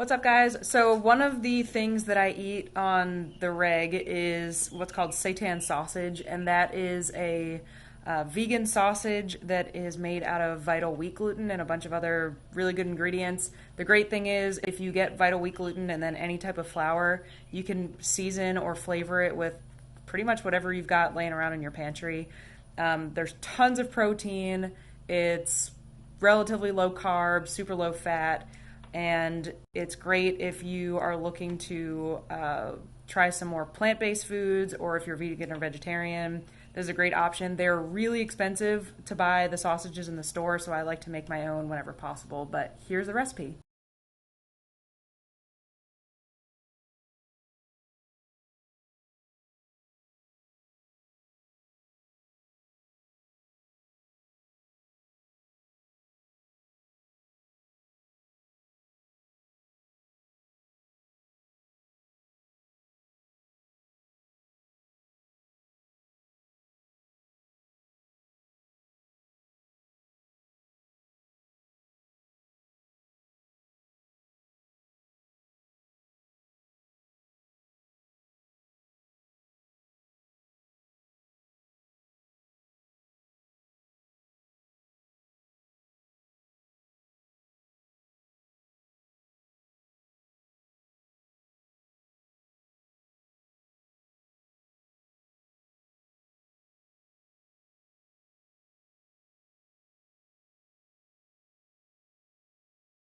What's up, guys? So, one of the things that I eat on the reg is what's called seitan sausage, and that is a vegan sausage that is made out of vital wheat gluten and a bunch of other really good ingredients. The great thing is, if you get vital wheat gluten and then any type of flour, you can season or flavor it with pretty much whatever you've got laying around in your pantry. There's tons of protein. It's relatively low carb, super low fat, and it's great if you are looking to try some more plant-based foods, or if you're vegan or vegetarian. This is a great option. They're really expensive to buy the sausages in the store, so I like to make my own whenever possible. But here's the recipe.